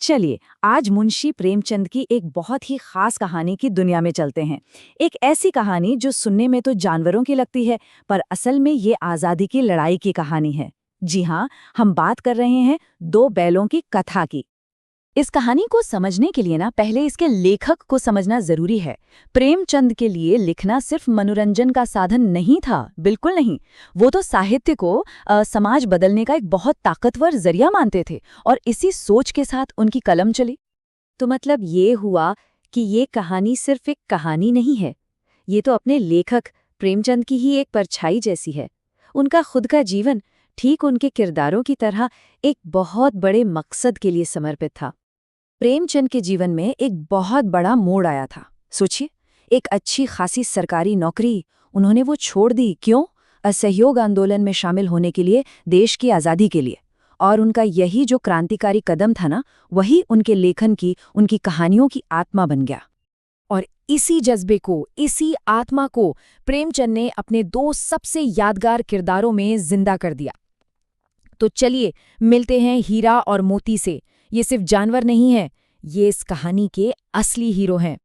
चलिए आज मुंशी प्रेमचंद की एक बहुत ही खास कहानी की दुनिया में चलते हैं। एक ऐसी कहानी जो सुनने में तो जानवरों की लगती है, पर असल में ये आज़ादी की लड़ाई की कहानी है। जी हाँ, हम बात कर रहे हैं दो बैलों की कथा की। इस कहानी को समझने के लिए पहले इसके लेखक को समझना जरूरी है। प्रेमचंद के लिए लिखना सिर्फ मनोरंजन का साधन नहीं था, बिल्कुल नहीं। वो तो साहित्य को समाज बदलने का एक बहुत ताकतवर जरिया मानते थे, और इसी सोच के साथ उनकी कलम चली। तो मतलब ये हुआ कि ये कहानी सिर्फ एक कहानी नहीं है, ये तो अपने लेखक प्रेमचंद की ही एक परछाई जैसी है। उनका खुद का जीवन ठीक उनके किरदारों की तरह एक बहुत बड़े मकसद के लिए समर्पित था। प्रेमचंद के जीवन में एक बहुत बड़ा मोड़ आया था। सोचिए, एक अच्छी खासी सरकारी नौकरी उन्होंने वो छोड़ दी। क्यों? असहयोग आंदोलन में शामिल होने के लिए, देश की आज़ादी के लिए। और उनका यही जो क्रांतिकारी कदम था वही उनके लेखन की, उनकी कहानियों की आत्मा बन गया। और इसी जज्बे को, इसी आत्मा को प्रेमचंद ने अपने दो सबसे यादगार किरदारों में जिंदा कर दिया। तो चलिए मिलते हैं हीरा और मोती से। ये सिर्फ जानवर नहीं है, ये इस कहानी के असली हीरो हैं।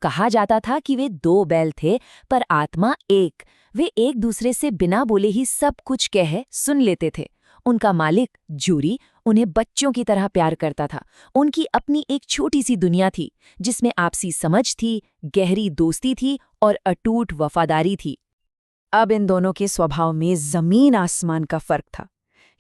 कहा जाता था कि वे दो बैल थे, पर आत्मा एक। वे एक दूसरे से बिना बोले ही सब कुछ सुन लेते थे। उनका मालिक जूरी उन्हें बच्चों की तरह प्यार करता था। उनकी अपनी एक छोटी सी दुनिया थी, जिसमें आपसी समझ थी, गहरी दोस्ती थी और अटूट वफादारी थी। अब इन दोनों के स्वभाव में जमीन आसमान का फर्क था।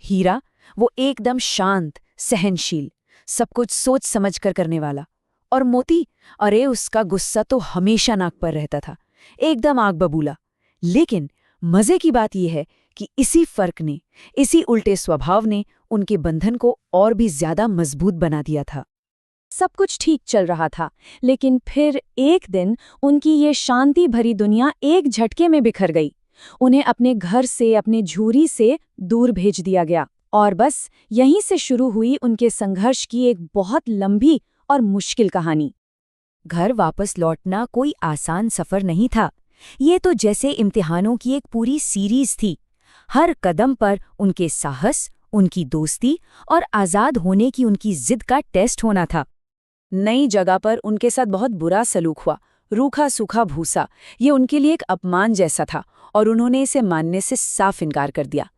हीरा, वो एकदम शांत, सहनशील, सब कुछ सोच समझ कर करने वाला। और मोती, अरे उसका गुस्सा तो हमेशा नाक पर रहता था, एकदम आग बबूला। लेकिन मजे की बात यह है कि इसी फर्क ने, इसी उल्टे स्वभाव ने उनके बंधन को और भी ज्यादा मजबूत बना दिया था। सब कुछ ठीक चल रहा था, लेकिन फिर एक दिन उनकी ये शांति भरी दुनिया एक झटके में बिखर गई। उन्हें अपने घर से, अपने झूरी से दूर भेज दिया गया। और बस यहीं से शुरू हुई उनके संघर्ष की एक बहुत लंबी और मुश्किल कहानी। घर वापस लौटना कोई आसान सफर नहीं था। ये तो जैसे इम्तिहानों की एक पूरी सीरीज थी। हर कदम पर उनके साहस, उनकी दोस्ती और आज़ाद होने की उनकी जिद का टेस्ट होना था। नई जगह पर उनके साथ बहुत बुरा सलूक हुआ, रूखा सूखा भूसा। ये उनके लिए एक अपमान जैसा था, और उन्होंने इसे मानने से साफ इनकार कर दिया।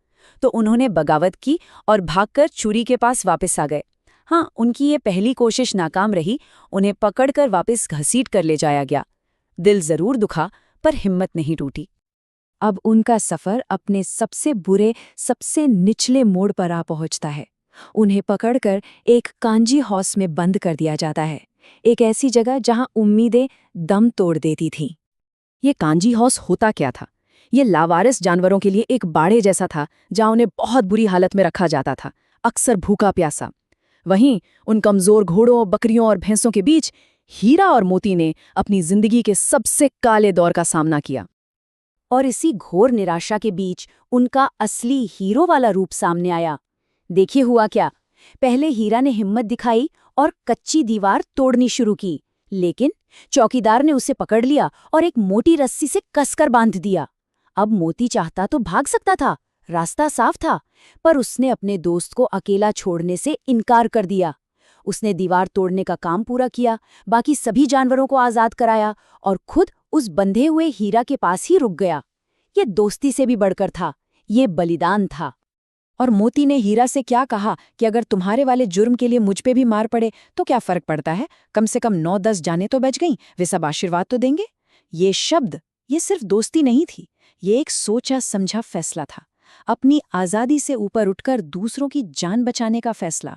तो उन्होंने बगावत की और भागकर चूरी के पास वापस आ गए। हाँ, उनकी ये पहली कोशिश नाकाम रही। उन्हें पकड़कर वापस घसीट कर ले जाया गया। दिल जरूर दुखा, पर हिम्मत नहीं टूटी। अब उनका सफर अपने सबसे बुरे, सबसे निचले मोड़ पर आ पहुंचता है। उन्हें पकड़कर एक कांजी हाउस में बंद कर दिया जाता है, एक ऐसी जगह जहां उम्मीदें दम तोड़ देती थीं। ये कांजी हाउस होता क्या था? ये लावारिस जानवरों के लिए एक बाड़े जैसा था, जहां उन्हें बहुत बुरी हालत में रखा जाता था, अक्सर भूखा प्यासा। वहीं उन कमजोर घोड़ों, बकरियों और भैंसों के बीच हीरा और मोती ने अपनी जिंदगी के सबसे काले दौर का सामना किया। और इसी घोर निराशा के बीच उनका असली हीरो वाला रूप सामने आया। देखिए हुआ क्या। पहले हीरा ने हिम्मत दिखाई और कच्ची दीवार तोड़नी शुरू की, लेकिन चौकीदार ने उसे पकड़ लिया और एक मोटी रस्सी से कसकर बांध दिया। अब मोती चाहता तो भाग सकता था, रास्ता साफ था, पर उसने अपने दोस्त को अकेला छोड़ने से इनकार कर दिया। उसने दीवार तोड़ने का काम पूरा किया, बाकी सभी जानवरों को आजाद कराया और खुद उस बंधे हुए हीरा के पास ही रुक गया। ये दोस्ती से भी बढ़कर था, ये बलिदान था। और मोती ने हीरा से क्या कहा कि अगर तुम्हारे वाले जुर्म के लिए मुझ पे भी मार पड़े तो क्या फर्क पड़ता है, कम से कम 9-10 जाने तो बच गईं, वे सब आशीर्वाद तो देंगे। ये शब्द, ये सिर्फ दोस्ती नहीं थी, ये एक सोचा समझा फैसला था। अपनी आज़ादी से ऊपर उठकर दूसरों की जान बचाने का फैसला।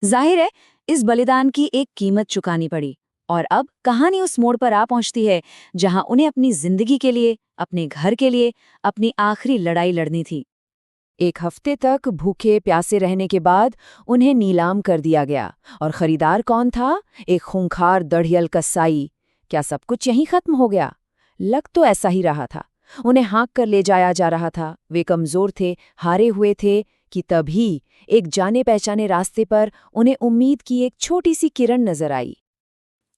जाहिर है, इस बलिदान की एक कीमत चुकानी पड़ी। और अब कहानी उस मोड़ पर आ पहुंचती है जहां उन्हें अपनी जिंदगी के लिए, अपने घर के लिए, अपनी आखिरी लड़ाई लड़नी थी। एक हफ्ते तक भूखे प्यासे रहने के बाद उन्हें नीलाम कर दिया गया। और खरीदार कौन था? एक खूंखार दढ़ियल कसाई। क्या सब कुछ यहीं खत्म हो गया? लग तो ऐसा ही रहा था। उन्हें हाँक कर ले जाया जा रहा था। वे कमजोर थे, हारे हुए थे कि तभी एक जाने पहचाने रास्ते पर उन्हें उम्मीद की एक छोटी सी किरण नजर आई।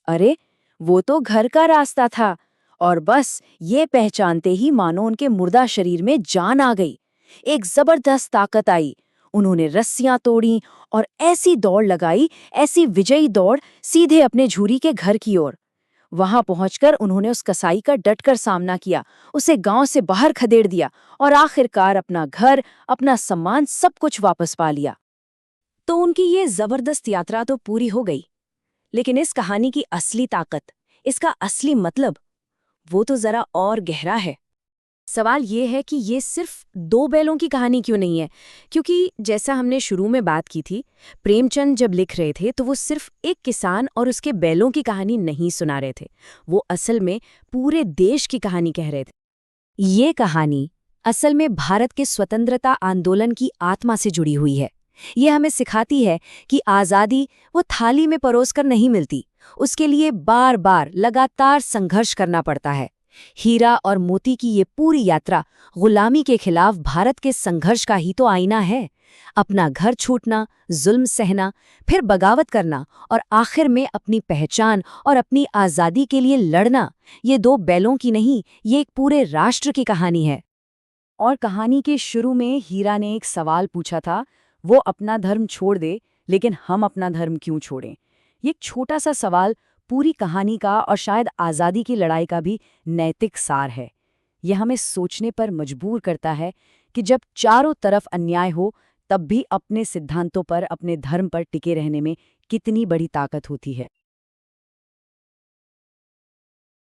अरे, वो तो घर का रास्ता था। और बस ये पहचानते ही मानो उनके मुर्दा शरीर में जान आ गई। एक जबरदस्त ताकत आई। उन्होंने रस्सियां तोड़ी और ऐसी दौड़ लगाई, ऐसी विजयी दौड़, सीधे अपने झूरी के घर की ओर। वहां पहुंचकर उन्होंने उस कसाई का डटकर सामना किया, उसे गांव से बाहर खदेड़ दिया और आखिरकार अपना घर, अपना सम्मान, सब कुछ वापस पा लिया। तो उनकी ये जबरदस्त यात्रा तो पूरी हो गई, लेकिन इस कहानी की असली ताकत, इसका असली मतलब, वो तो जरा और गहरा है। सवाल ये है कि ये सिर्फ दो बैलों की कहानी क्यों नहीं है, क्योंकि जैसा हमने शुरू में बात की थी, प्रेमचंद जब लिख रहे थे तो वो सिर्फ एक किसान और उसके बैलों की कहानी नहीं सुना रहे थे, वो असल में पूरे देश की कहानी कह रहे थे। ये कहानी असल में भारत के स्वतंत्रता आंदोलन की आत्मा से जुड़ी हुई है। ये हमें सिखाती है कि आज़ादी वो थाली में परोसकर नहीं मिलती, उसके लिए बार बार लगातार संघर्ष करना पड़ता है। हीरा और मोती की ये पूरी यात्रा गुलामी के खिलाफ भारत के संघर्ष का ही तो आईना है। अपना घर छूटना, जुल्म सहना, फिर बगावत करना और आखिर में अपनी पहचान और अपनी आज़ादी के लिए लड़ना, ये दो बैलों की नहीं, ये एक पूरे राष्ट्र की कहानी है। और कहानी के शुरू में हीरा ने एक सवाल पूछा था, वो अपना धर्म छोड़ दे, लेकिन हम अपना धर्म क्यों छोड़ें? ये एक छोटा सा सवाल पूरी कहानी का और शायद आज़ादी की लड़ाई का भी नैतिक सार है। यह हमें सोचने पर मजबूर करता है कि जब चारों तरफ अन्याय हो, तब भी अपने सिद्धांतों पर, अपने धर्म पर टिके रहने में कितनी बड़ी ताकत होती है।